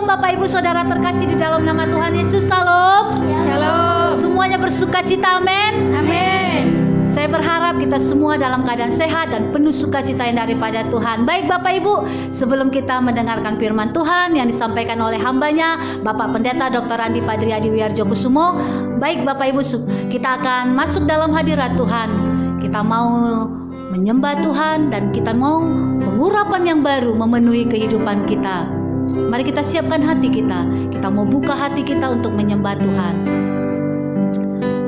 Bapak Ibu Saudara terkasih di dalam nama Tuhan Yesus. Salam. Shalom. Semuanya bersukacita, amin. Amin. Saya berharap kita semua dalam keadaan sehat dan penuh sukacita yang daripada Tuhan. Baik Bapak Ibu, sebelum kita mendengarkan firman Tuhan yang disampaikan oleh hambanya Bapak Pendeta Dr. Andi Padriadi Wiarjokusumo, baik Bapak Ibu, kita akan masuk dalam hadirat Tuhan. Kita mau menyembah Tuhan dan kita mau pengurapan yang baru memenuhi kehidupan kita. Mari kita siapkan hati kita. Kita mau buka hati kita untuk menyembah Tuhan.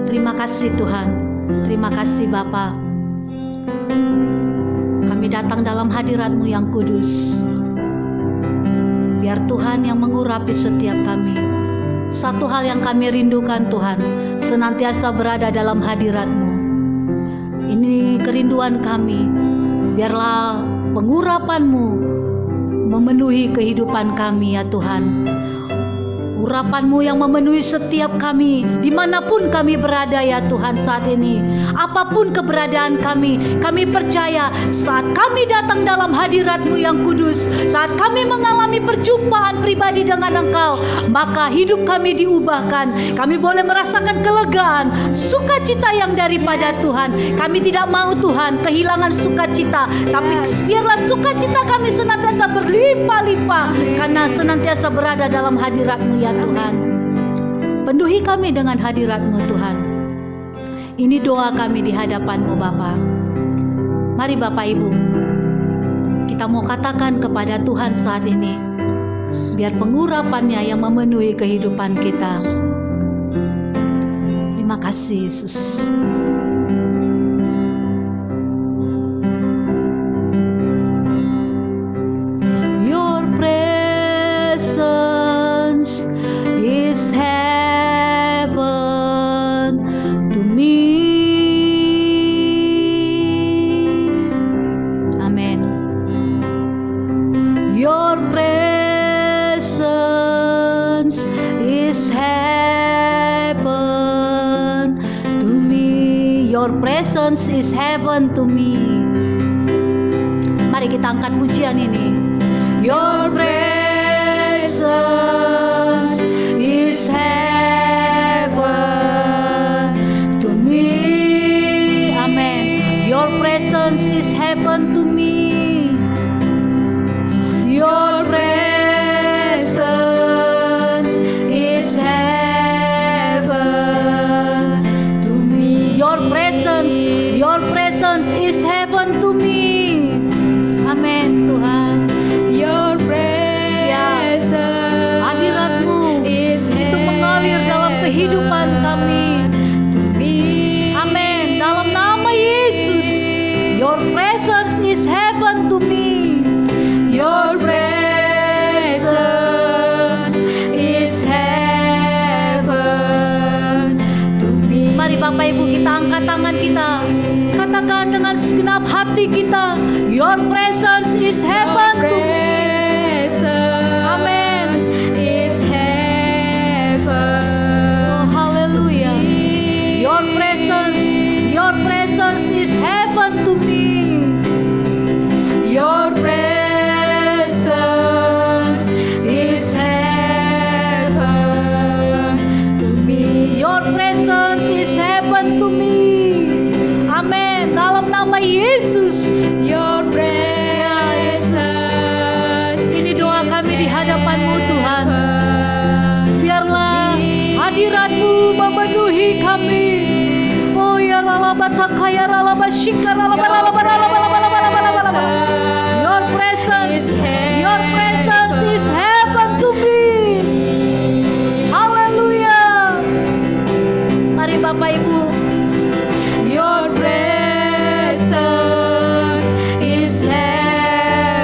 Terima kasih Tuhan. Terima kasih Bapa. Kami datang dalam hadirat-Mu yang kudus. Biar Tuhan yang mengurapi setiap kami. Satu hal yang kami rindukan Tuhan, senantiasa berada dalam hadirat-Mu. Ini kerinduan kami. Biarlah pengurapan-Mu memenuhi kehidupan kami ya Tuhan. Urapan-Mu yang memenuhi setiap kami dimanapun kami berada ya Tuhan saat ini. Apapun keberadaan kami percaya saat kami datang dalam hadirat-Mu yang kudus, saat kami mengalami perjumpaan pribadi dengan Engkau, maka hidup kami diubahkan. Kami boleh merasakan kelegaan, sukacita yang daripada Tuhan. Kami tidak mau Tuhan kehilangan sukacita, tapi biarlah sukacita kami senantiasa berlimpah-limpah karena senantiasa berada dalam hadirat-Mu ya Tuhan. Penuhi kami dengan hadirat-Mu Tuhan. Ini doa kami di hadapan-Mu Bapa. Mari Bapak Ibu, kita mau katakan kepada Tuhan saat ini, biar pengurapan-Nya yang memenuhi kehidupan kita. Terima kasih Yesus. Your presence is heaven to me. Amen. Your presence is heaven to me. Your presence is heaven to me. Mari kita angkat pujian ini. Your presence is heaven to me. Amen. Your presence is heaven to me. Your presence is heaven to me. Your presence is heaven to me. Amen Tuhan. Your presence Hadirat-Mu is itu mengalir dalam kehidupan kami. to me. Amin. Dalam nama Yesus. Your presence is heaven to me. Your presence is heaven to me. Mari Bapak Ibu kita angkat tangan kita. Katakan dengan segenap hati kita, Your presence is heaven to me. Amen. Is heaven. Oh, haleluya. Your presence is heaven to me. Your presence is heaven to me. Your presence is heaven to me. Amin. Dalam nama Yesus. Your presence. Ini doa kami di hadapan-Mu Tuhan. Biarlah hadirat-Mu memenuhi kami. Oh ya lalabata kaya lalabashika lalabalabalabalabalabalabalabalabalabala. Your presence is heaven to me. Haleluya. Mari Bapak Ibu. Your presence is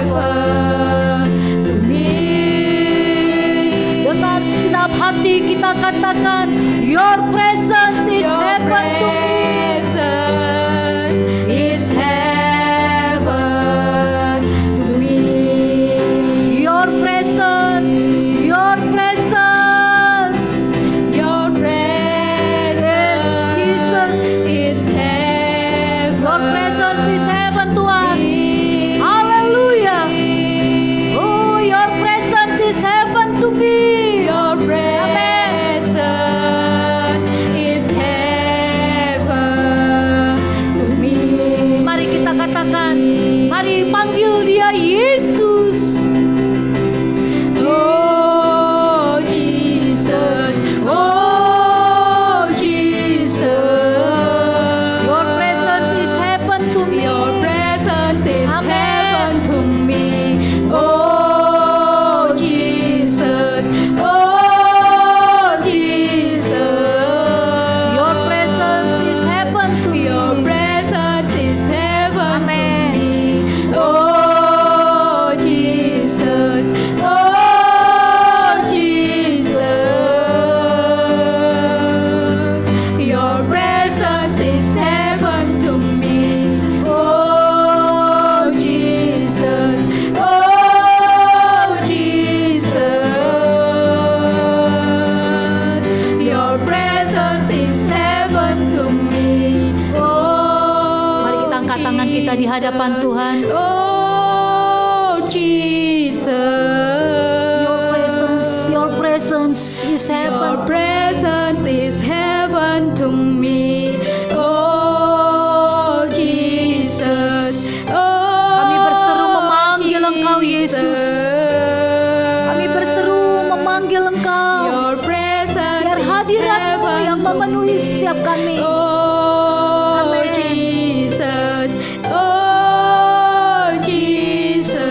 heaven to me. Dengan segenap hati kita katakan, Your presence is heaven to me. Is heaven to me. Your presence, Your presence. Your presence Jesus. is heaven. Your presence is heaven to us. Hallelujah. Oh, Your presence is heaven to me. hadapan Tuhan. Oh Jesus, Your presence is Your heaven. presence is heaven to me. Oh Jesus, oh Kami berseru memanggil Engkau, Yesus. Kami berseru memanggil Engkau. Your presence Biar is hadirat-Mu heaven yang to memenuhi me. setiap kami. Oh Amen. Jesus, oh Jesus,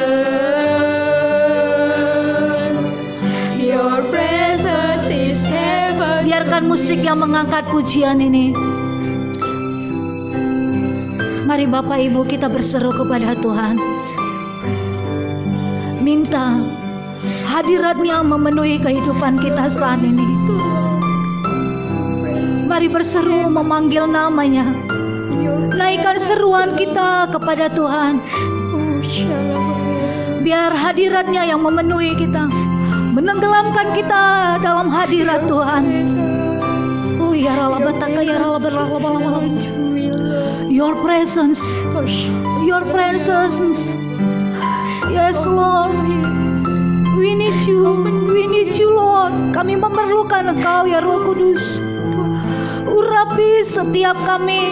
Your presence is heaven. Biarkan musik yang mengangkat pujian ini. Mari Bapak Ibu kita berseru kepada Tuhan. Minta hadirat-Nya memenuhi kehidupan kita saat ini. Mari berseru memanggil namanya. Naikkan seruan kita kepada Tuhan. Biar hadirat-Nya yang memenuhi kita, menenggelamkan kita dalam hadirat Tuhan. Oh ya ralabataka ya ralabalalabalala. Your presence, Your presence. Yes Lord, we need you Lord. Kami memerlukan Engkau ya Roh Kudus. Urapi setiap kami,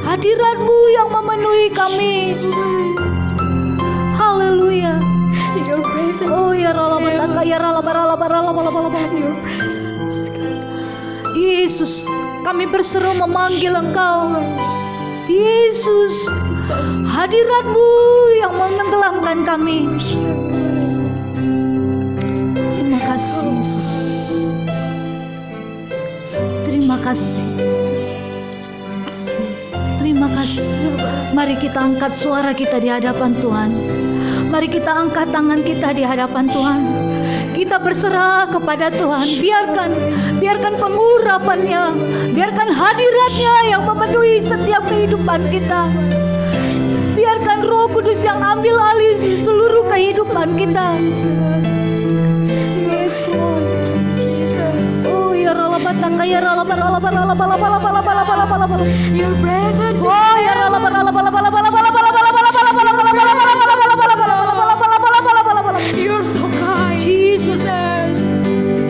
hadirat-Mu yang memenuhi kami. Haleluya. Your presence, Oh ya ralabataka ya ralabalalabalala. Your presence, Yesus, kami berseru memanggil Engkau. Yesus, hadirat-Mu yang menenggelamkan kami. Terima kasih Yesus. Terima kasih. Terima kasih. Mari kita angkat suara kita di hadapan Tuhan. Mari kita angkat tangan kita di hadapan Tuhan. Kita berserah kepada Tuhan. Biarkan pengurapan-Nya, biarkan hadirat-Nya yang memenuhi setiap kehidupan kita. Biarkan Roh Kudus yang ambil alih seluruh kehidupan kita. Yes Lord. Oh ya ralabataka ya ralabalalabalala. Your presence, Oh ya You're so kind, Jesus.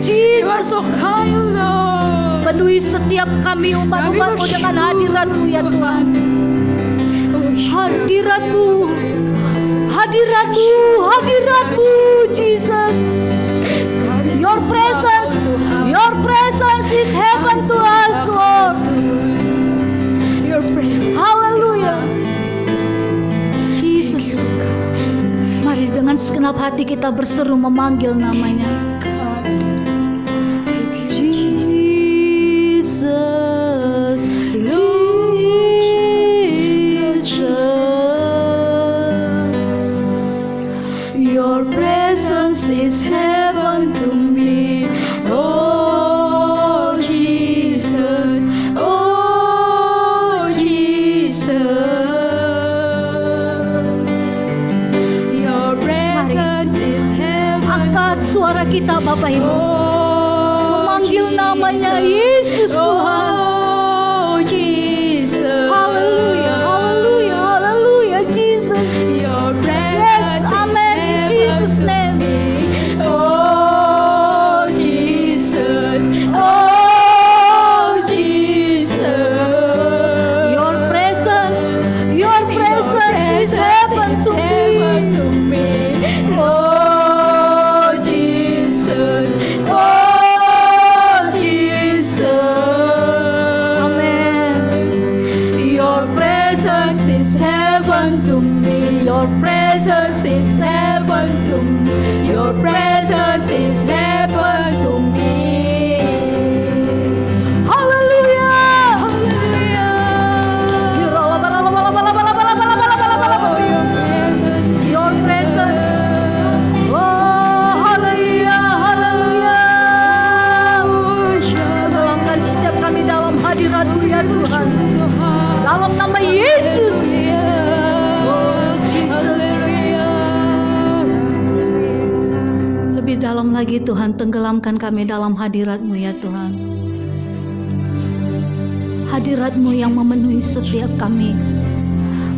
You are so Jesus, kind, Lord. penuhi setiap kami umat-umat-Mu dengan hadirat-Mu ya Tuhan. Hadirat-Mu, hadirat-Mu, hadirat-Mu, Jesus. Your presence is heaven to us, Lord. Your presence, Haleluya. Jesus. Mari dengan segenap hati kita berseru memanggil namanya. God. Jesus, Your presence is heaven to me. Oh Jesus, oh Jesus. Your presence is heaven. Angkat suara kita Bapak Ibu. Oh, Memanggil namanya Yesus Tuhan. Oh, Jesus. Haleluya, haleluya, haleluya Jesus. Your presence Yes, amen, in is Jesus' heaven name. to me. Oh, Jesus. Oh, Jesus. Your presence is heaven to me. Oh, Jesus. Oh, Jesus. Amen. Your presence is heaven to me. Your presence is heaven to me. Your presence is heaven to me. Haleluya. Your presence. Oh, haleluya, haleluya. Tenggelamkan setiap kami dalam hadirat-Mu ya Tuhan. Dalam nama Yesus. Oh, Jesus. Lebih dalam lagi Tuhan, tenggelamkan kami dalam hadirat-Mu ya Tuhan. Hadirat-Mu yang memenuhi setiap kami.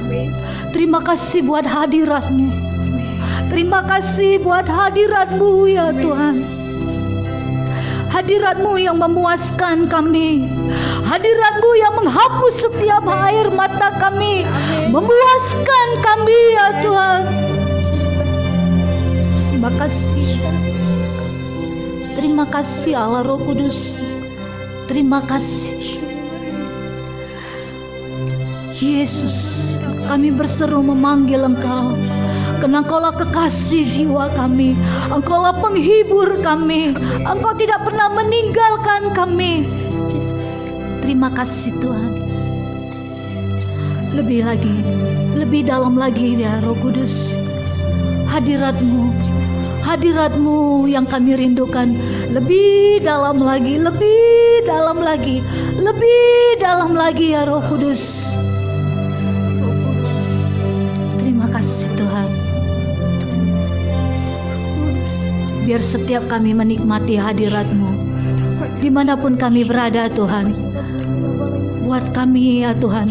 Amin. Terima kasih buat hadirat-Mu. Terima kasih buat hadirat-Mu ya Tuhan. Hadirat-Mu yang memuaskan kami. Hadirat-Mu yang menghapus setiap air mata kami. Memuaskan kami ya Tuhan. Terima kasih. Terima kasih Allah Roh Kudus. Terima kasih. Yesus, kami berseru memanggil Engkau. Karena Engkaulah kekasih jiwa kami. Engkaulah penghibur kami. Engkau tidak pernah meninggalkan kami. Terima kasih Tuhan. Lebih lagi, lebih dalam lagi ya Roh Kudus. Hadirat-Mu, hadirat-Mu yang kami rindukan. Lebih dalam lagi, lebih dalam lagi, lebih dalam lagi ya Roh Kudus. Terima kasih Tuhan. Biar setiap kami menikmati hadirat-Mu dimanapun kami berada Tuhan. Buat kami ya Tuhan,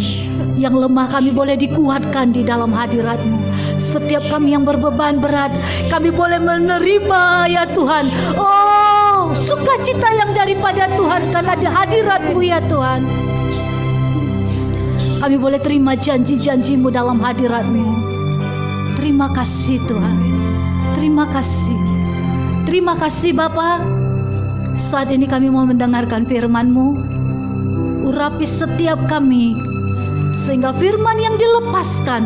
yang lemah kami boleh dikuatkan di dalam hadirat-Mu. Setiap kami yang berbeban berat, kami boleh menerima ya Tuhan. Oh, sukacita yang daripada Tuhan karena di hadirat-Mu ya Tuhan. Kami boleh terima janji-janji-Mu dalam hadirat-Mu. Terima kasih Tuhan. Terima kasih. Terima kasih Bapa. Saat ini kami mau mendengarkan firman-Mu. Urapi setiap kami, sehingga firman yang dilepaskan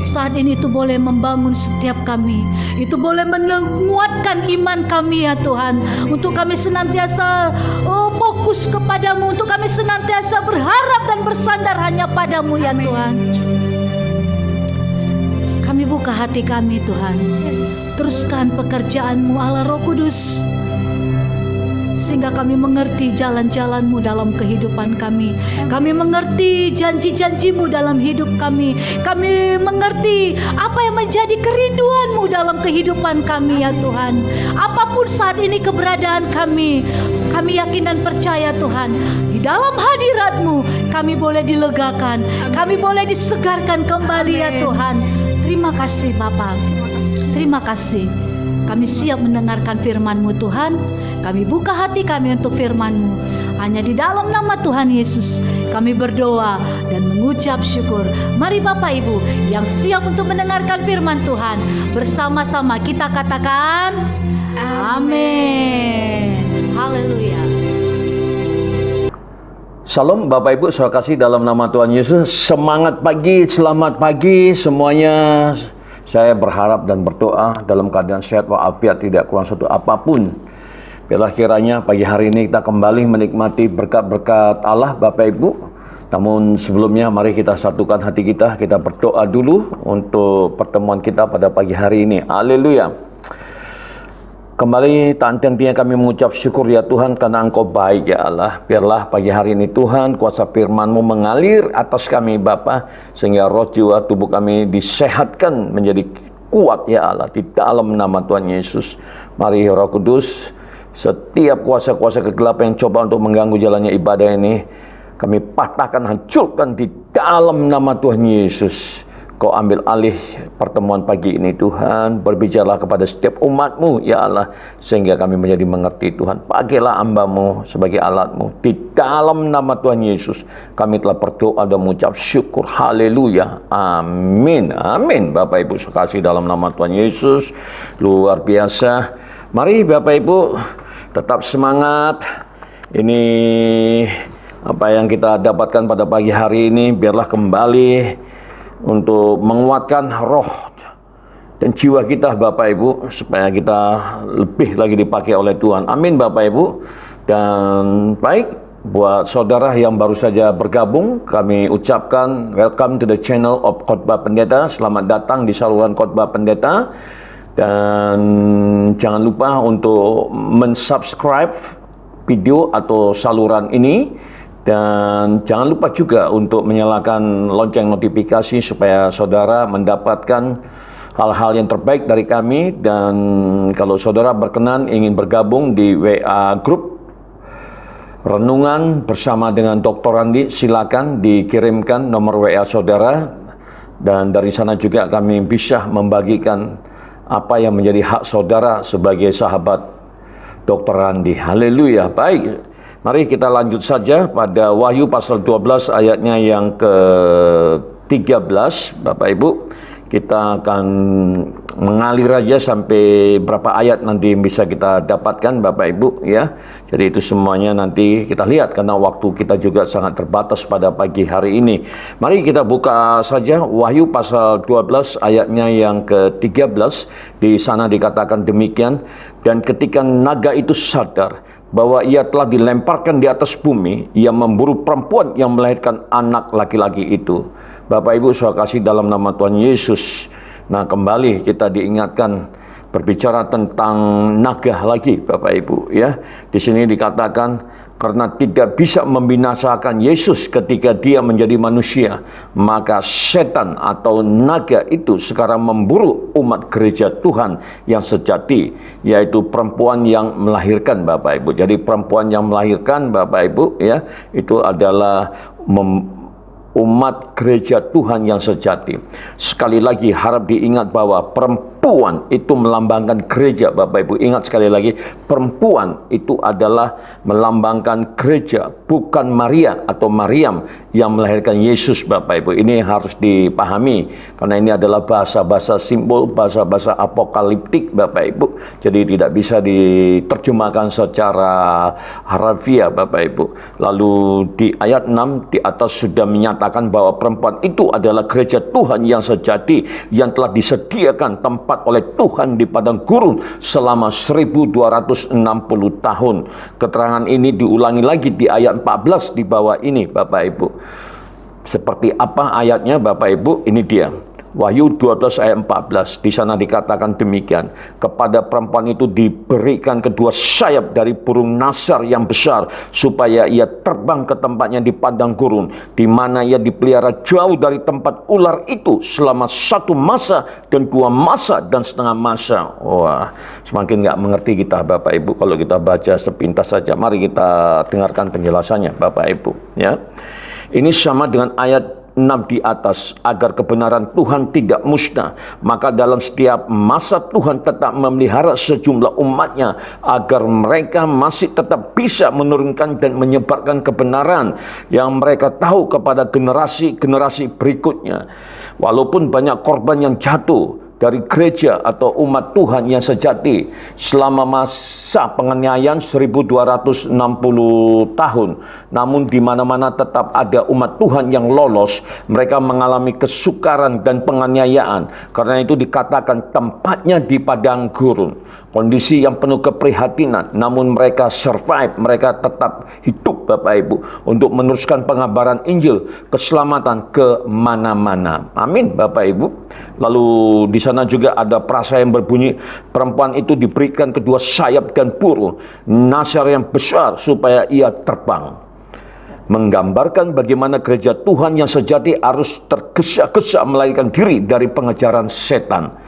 saat ini itu boleh membangun setiap kami. Itu boleh menguatkan iman kami ya Tuhan. Untuk kami senantiasa fokus kepadamu. Untuk kami senantiasa berharap dan bersandar hanya padamu ya Tuhan. Kami buka hati kami Tuhan. Teruskan pekerjaan-Mu Allah Roh Kudus, sehingga kami mengerti jalan-jalan-Mu dalam kehidupan kami. Kami mengerti janji-janji-Mu dalam hidup kami. Kami mengerti apa yang menjadi kerinduan-Mu dalam kehidupan kami ya Tuhan. Apapun saat ini keberadaan kami, kami yakin dan percaya Tuhan, di dalam hadirat-Mu kami boleh dilegakan, kami boleh disegarkan kembali ya Tuhan. Terima kasih Bapa. Terima kasih. Kami siap mendengarkan firman-Mu Tuhan. Kami buka hati kami untuk firman-Mu. Hanya di dalam nama Tuhan Yesus kami berdoa dan mengucap syukur. Mari Bapak Ibu yang siap untuk mendengarkan firman Tuhan, bersama-sama kita katakan amin. Haleluya. Salam Bapak Ibu, saya kasih dalam nama Tuhan Yesus. Semangat pagi, selamat pagi semuanya. Saya berharap dan berdoa dalam keadaan sehat walafiat, tidak kurang satu apapun. Biarlah kiranya pagi hari ini kita kembali menikmati berkat-berkat Allah Bapak Ibu. Namun sebelumnya mari kita satukan hati kita berdoa dulu untuk pertemuan kita pada pagi hari ini. Haleluya. Kembali tak henti-hentinya kami mengucap syukur ya Tuhan karena Engkau baik ya Allah. Biarlah pagi hari ini Tuhan kuasa firman-Mu mengalir atas kami Bapa, sehingga roh jiwa tubuh kami disehatkan menjadi kuat ya Allah di dalam nama Tuhan Yesus. Mari Roh Kudus, setiap kuasa-kuasa kegelapan yang coba untuk mengganggu jalannya ibadah ini kami patahkan, hancurkan di dalam nama Tuhan Yesus. Kau ambil alih pertemuan pagi ini Tuhan. Berbicara kepada setiap umat-Mu ya Allah, sehingga kami menjadi mengerti Tuhan. Pakailah hamba-Mu sebagai alat-Mu. Di dalam nama Tuhan Yesus kami telah berdoa dan mengucap syukur. Haleluya. Amin. Amin. Bapak Ibu sekasih dalam nama Tuhan Yesus, luar biasa. Mari Bapak Ibu tetap semangat. Ini apa yang kita dapatkan pada pagi hari ini, biarlah kembali untuk menguatkan roh dan jiwa kita Bapak Ibu, supaya kita lebih lagi dipakai oleh Tuhan. Amin Bapak Ibu. Dan baik, buat saudara yang baru saja bergabung, kami ucapkan welcome to the channel of Khotbah Pendeta. Selamat datang di saluran Khotbah Pendeta. Dan jangan lupa untuk mensubscribe video atau saluran ini, dan jangan lupa juga untuk menyalakan lonceng notifikasi supaya saudara mendapatkan hal-hal yang terbaik dari kami. Dan kalau saudara berkenan ingin bergabung di WA grup renungan bersama dengan Dr. Randi, silakan dikirimkan nomor WA saudara, dan dari sana juga kami bisa membagikan apa yang menjadi hak saudara sebagai sahabat Dr. Randi. Haleluya. Baik, mari kita lanjut saja pada Wahyu pasal 12 ayatnya yang ke-13. Bapak Ibu, kita akan mengalir aja sampai berapa ayat nanti bisa kita dapatkan Bapak Ibu ya. Jadi itu semuanya nanti kita lihat karena waktu kita juga sangat terbatas pada pagi hari ini. Mari kita buka saja Wahyu pasal 12 ayatnya yang ke-13. Di sana dikatakan demikian, dan ketika naga itu sadar bahwa ia telah dilemparkan di atas bumi, ia memburu perempuan yang melahirkan anak laki-laki itu. Bapak Ibu saya kasih dalam nama Tuhan Yesus. Nah, kembali kita diingatkan berbicara tentang naga lagi Bapak Ibu ya. Di sini dikatakan karena tidak bisa membinasakan Yesus ketika dia menjadi manusia, maka setan atau naga itu sekarang memburu umat gereja Tuhan yang sejati, yaitu perempuan yang melahirkan Bapak Ibu. Jadi perempuan yang melahirkan Bapak Ibu ya, itu adalah umat gereja Tuhan yang sejati. Sekali lagi harap diingat bahwa perempuan itu melambangkan gereja Bapak Ibu. Ingat sekali lagi, perempuan itu adalah melambangkan gereja, bukan Maria atau Maryam yang melahirkan Yesus Bapak Ibu. Ini harus dipahami karena ini adalah bahasa-bahasa simbol, bahasa-bahasa apokaliptik Bapak Ibu. Jadi tidak bisa diterjemahkan secara harfiah Bapak Ibu. Lalu di ayat 6 di atas sudah menyatakan bahwa perempuan itu adalah gereja Tuhan yang sejati, yang telah disediakan tempat oleh Tuhan di padang gurun selama 1260 tahun. Keterangan ini diulangi lagi di ayat 14 di bawah ini Bapak Ibu. Seperti apa ayatnya Bapak Ibu? Ini dia. Wahyu 12 ayat 14. Di sana dikatakan demikian. Kepada perempuan itu diberikan kedua sayap dari burung nasar yang besar, supaya ia terbang ke tempatnya di padang gurun, di mana ia dipelihara jauh dari tempat ular itu selama 1 masa dan 2 masa dan setengah masa. Wah, semakin nggak mengerti kita Bapak Ibu kalau kita baca sepintas saja. Mari kita dengarkan penjelasannya Bapak Ibu ya. Ini sama dengan ayat 6 di atas, agar kebenaran Tuhan tidak musnah. Maka dalam setiap masa Tuhan tetap memelihara sejumlah umatnya, agar mereka masih tetap bisa menurunkan dan menyebarkan kebenaran yang mereka tahu kepada generasi-generasi berikutnya. Walaupun banyak korban yang jatuh dari gereja atau umat Tuhan yang sejati selama masa penganiayaan 1260 tahun, namun di mana-mana tetap ada umat Tuhan yang lolos. Mereka mengalami kesukaran dan penganiayaan, karena itu dikatakan tempatnya di padang gurun. Kondisi yang penuh keprihatinan, namun mereka survive, mereka tetap hidup Bapak Ibu untuk meneruskan pengabaran Injil keselamatan ke mana-mana. Amin Bapak Ibu. Lalu di sana juga ada frasa yang berbunyi, perempuan itu diberikan kedua sayap dan burung nasar yang besar supaya ia terbang. Menggambarkan bagaimana gereja Tuhan yang sejati harus tergesa-gesa melarikan diri dari pengejaran setan.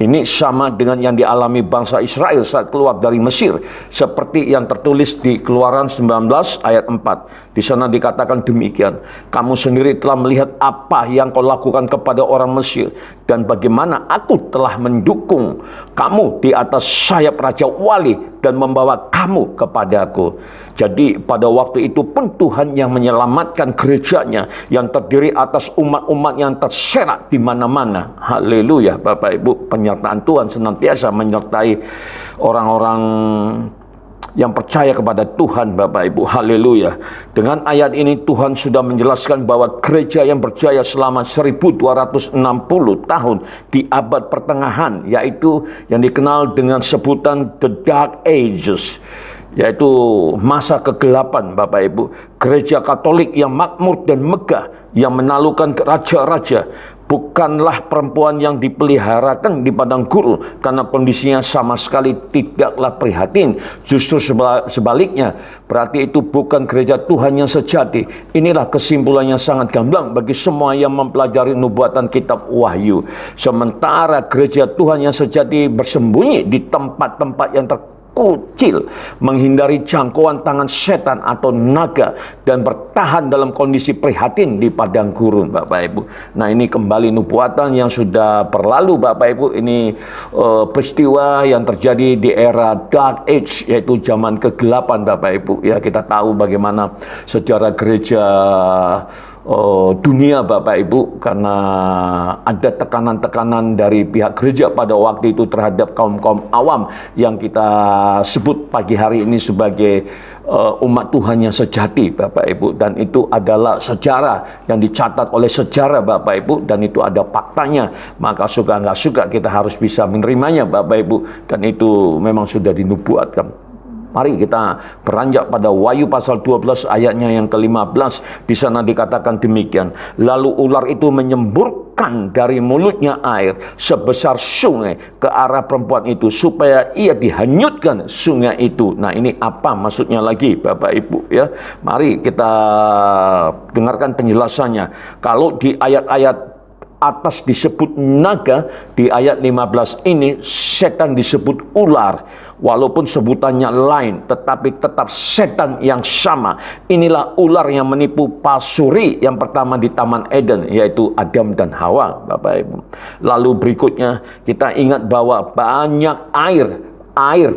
Ini sama dengan yang dialami bangsa Israel saat keluar dari Mesir, seperti yang tertulis di Keluaran 19 ayat 4. Di sana dikatakan demikian, kamu sendiri telah melihat apa yang kau lakukan kepada orang Mesir, dan bagaimana aku telah mendukung kamu di atas sayap Raja Wali dan membawa kamu kepadaku. Jadi pada waktu itu pun Tuhan yang menyelamatkan gerejanya yang terdiri atas umat-umat yang terserak di mana-mana. Haleluya Bapak Ibu. Penyertaan Tuhan senantiasa menyertai orang-orang yang percaya kepada Tuhan Bapak Ibu. Haleluya. Dengan ayat ini Tuhan sudah menjelaskan bahwa gereja yang berjaya selama 1260 tahun di abad pertengahan, yaitu yang dikenal dengan sebutan The Dark Ages, yaitu masa kegelapan Bapak Ibu. Gereja Katolik yang makmur dan megah, yang menaklukkan raja-raja, bukanlah perempuan yang dipeliharakan di padang gurun, karena kondisinya sama sekali tidaklah prihatin. Justru sebaliknya, berarti itu bukan gereja Tuhan yang sejati. Inilah kesimpulannya sangat gamblang bagi semua yang mempelajari nubuatan kitab Wahyu. Sementara gereja Tuhan yang sejati bersembunyi di tempat-tempat yang terkucil, menghindari jangkauan tangan setan atau naga, dan bertahan dalam kondisi prihatin di padang gurun, Bapak Ibu. Nah, ini kembali nubuatan yang sudah berlalu, Bapak Ibu. Ini peristiwa yang terjadi di era Dark Age, yaitu zaman kegelapan, Bapak Ibu. Ya, kita tahu bagaimana sejarah gereja dunia, Bapak Ibu, karena ada tekanan-tekanan dari pihak gereja pada waktu itu terhadap kaum-kaum awam yang kita sebut pagi hari ini sebagai umat Tuhan yang sejati, Bapak Ibu. Dan itu adalah sejarah yang dicatat oleh sejarah, Bapak Ibu, dan itu ada faktanya. Maka suka nggak suka kita harus bisa menerimanya, Bapak Ibu, dan itu memang sudah dinubuatkan. Mari kita beranjak pada Wahyu pasal 12 ayatnya yang ke-15. Di sana dikatakan demikian. Lalu ular itu menyemburkan dari mulutnya air sebesar sungai ke arah perempuan itu, supaya ia dihanyutkan sungai itu. Nah, ini apa maksudnya lagi, Bapak Ibu, ya? Mari kita dengarkan penjelasannya. Kalau di ayat-ayat atas disebut naga, di ayat 15 ini setan disebut ular. Walaupun sebutannya lain, tetapi tetap setan yang sama. Inilah ular yang menipu pasuri yang pertama di Taman Eden, yaitu Adam dan Hawa, Bapak Ibu. Lalu berikutnya kita ingat bahwa banyak air,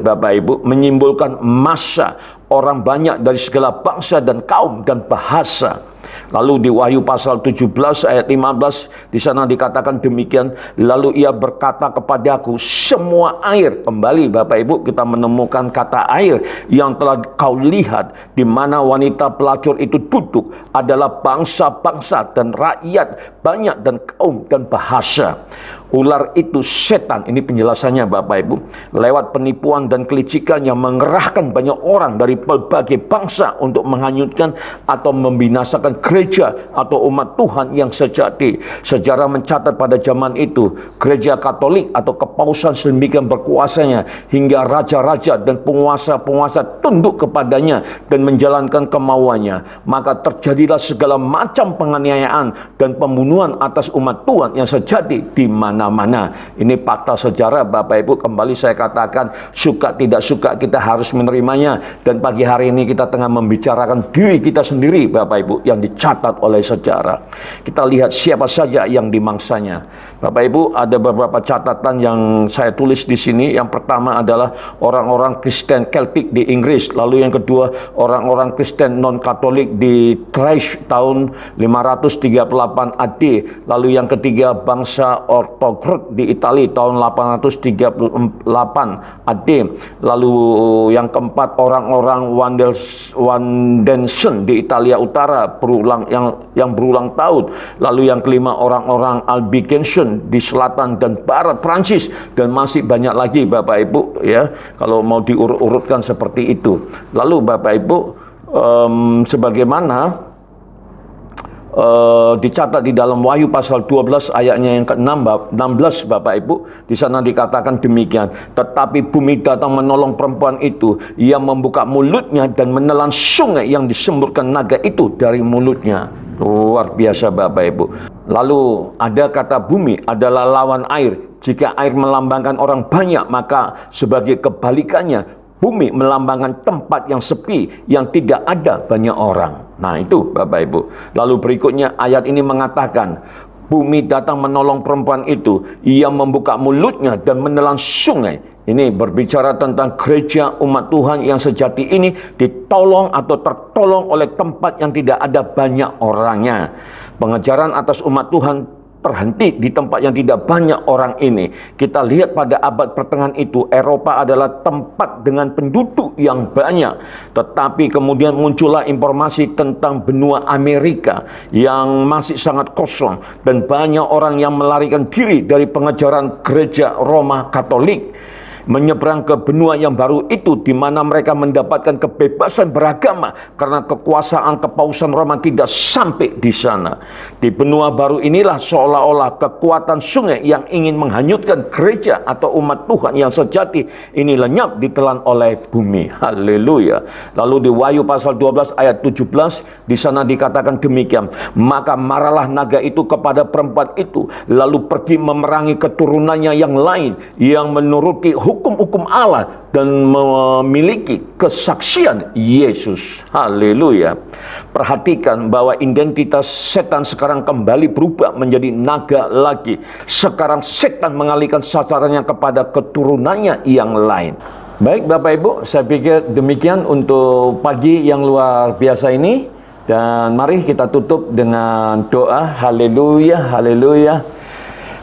Bapak Ibu, menyimbolkan massa orang banyak dari segala bangsa dan kaum dan bahasa. Lalu di Wahyu pasal 17 ayat 15 di sana dikatakan demikian. Lalu ia berkata kepadaku, semua air, kembali Bapak Ibu kita menemukan kata air yang telah kau lihat di mana wanita pelacur itu duduk adalah bangsa-bangsa dan rakyat banyak dan kaum dan bahasa. Ular itu setan, ini penjelasannya Bapak Ibu, lewat penipuan dan kelicikan yang mengerahkan banyak orang dari berbagai bangsa untuk menghanyutkan atau membinasakan gereja atau umat Tuhan yang sejati. Sejarah mencatat pada zaman itu gereja Katolik atau kepausan sedemikian berkuasanya hingga raja-raja dan penguasa-penguasa tunduk kepadanya dan menjalankan kemauannya. Maka terjadilah segala macam penganiayaan dan pembunuhan atas umat Tuhan yang sejati di mana-mana. Ini fakta sejarah, Bapak Ibu. Kembali saya katakan, suka tidak suka kita harus menerimanya. Dan pagi hari ini kita tengah membicarakan diri kita sendiri, Bapak Ibu, yang dicatat oleh sejarah. Kita lihat siapa saja yang dimangsanya. Bapak Ibu, ada beberapa catatan yang saya tulis di sini. Yang pertama adalah orang-orang Kristen Keltik di Inggris. Lalu yang kedua, orang-orang Kristen non-Katolik di Thrace tahun 538 AD. Lalu yang ketiga, bangsa Orthodoks di Italia tahun 838 AD. Lalu yang keempat, orang-orang Waldensen di Italia Utara yang berulang tahun. Lalu yang kelima, orang-orang Albigensian di selatan dan barat Prancis, dan masih banyak lagi Bapak Ibu, ya, kalau mau diurut-urutkan seperti itu. Lalu Bapak Ibu, sebagaimana dicatat di dalam Wahyu pasal 12 ayatnya yang ke-16 Bapak Ibu, di sana dikatakan demikian. Tetapi bumi datang menolong perempuan itu, ia membuka mulutnya dan menelan sungai yang disemburkan naga itu dari mulutnya. Luar biasa Bapak Ibu. Lalu ada kata bumi adalah lawan air. Jika air melambangkan orang banyak, maka sebagai kebalikannya bumi melambangkan tempat yang sepi, yang tidak ada banyak orang. Nah itu Bapak Ibu. Lalu berikutnya ayat ini mengatakan, bumi datang menolong perempuan itu, ia membuka mulutnya dan menelan sungai. Ini berbicara tentang gereja umat Tuhan yang sejati ini ditolong atau tertolong oleh tempat yang tidak ada banyak orangnya. Pengejaran atas umat Tuhan terhenti di tempat yang tidak banyak orang ini. Kita lihat pada abad pertengahan itu, Eropa adalah tempat dengan penduduk yang banyak. Tetapi kemudian muncullah informasi tentang benua Amerika yang masih sangat kosong. Dan banyak orang yang melarikan diri dari pengejaran gereja Roma Katolik. menyeberang ke benua yang baru itu, di mana mereka mendapatkan kebebasan beragama karena kekuasaan kepausan Roma tidak sampai di sana. Di benua baru inilah seolah-olah kekuatan sungai yang ingin menghanyutkan gereja atau umat Tuhan yang sejati ini lenyap ditelan oleh bumi. Haleluya. Lalu di Wahyu pasal 12 ayat 17, di sana dikatakan demikian, maka marahlah naga itu kepada perempuan itu, lalu pergi memerangi keturunannya yang lain yang menuruti hukum-hukum Allah dan memiliki kesaksian Yesus. Haleluya. Perhatikan bahwa identitas setan sekarang kembali berubah menjadi naga lagi. Sekarang setan mengalihkan sasarannya kepada keturunannya yang lain. Baik Bapak Ibu, saya pikir demikian untuk pagi yang luar biasa ini. Dan mari kita tutup dengan doa. Haleluya, haleluya.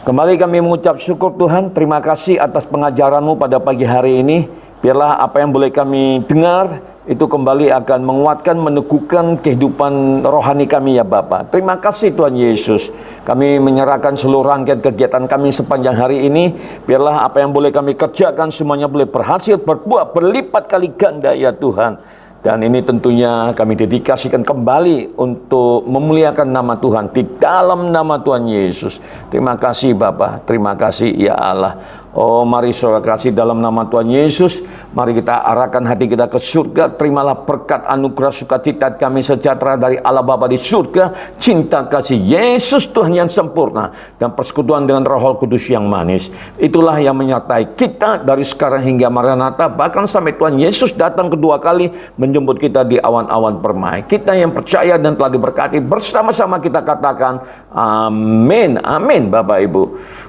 Kembali kami mengucap syukur Tuhan, terima kasih atas pengajaran-Mu pada pagi hari ini. Biarlah apa yang boleh kami dengar itu kembali akan menguatkan, meneguhkan kehidupan rohani kami ya Bapa. Terima kasih Tuhan Yesus. Kami menyerahkan seluruh rangkaian kegiatan kami sepanjang hari ini. Biarlah apa yang boleh kami kerjakan semuanya boleh berhasil, berbuah, berlipat kali ganda ya Tuhan. Dan ini tentunya kami dedikasikan kembali untuk memuliakan nama Tuhan di dalam nama Tuhan Yesus. Terima kasih Bapa, terima kasih ya Allah. Oh mari saudara kasih dalam nama Tuhan Yesus. Mari kita arahkan hati kita ke surga. Terimalah berkat anugerah sukacita kami sejahtera dari Allah Bapa di surga. Cinta kasih Yesus Tuhan yang sempurna. Dan persekutuan dengan Roh Kudus yang manis. Itulah yang menyertai kita dari sekarang hingga Maranatha. Bahkan sampai Tuhan Yesus datang kedua kali menjemput kita di awan-awan permai. Kita yang percaya dan telah diberkati bersama-sama kita katakan amin. Amin Bapak Ibu.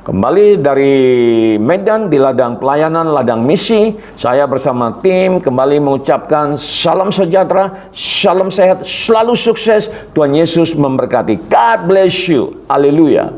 Kembali dari Medan di ladang pelayanan, ladang misi, saya bersama tim kembali mengucapkan salam sejahtera, salam sehat, selalu sukses. Tuhan Yesus memberkati. God bless you. Haleluya.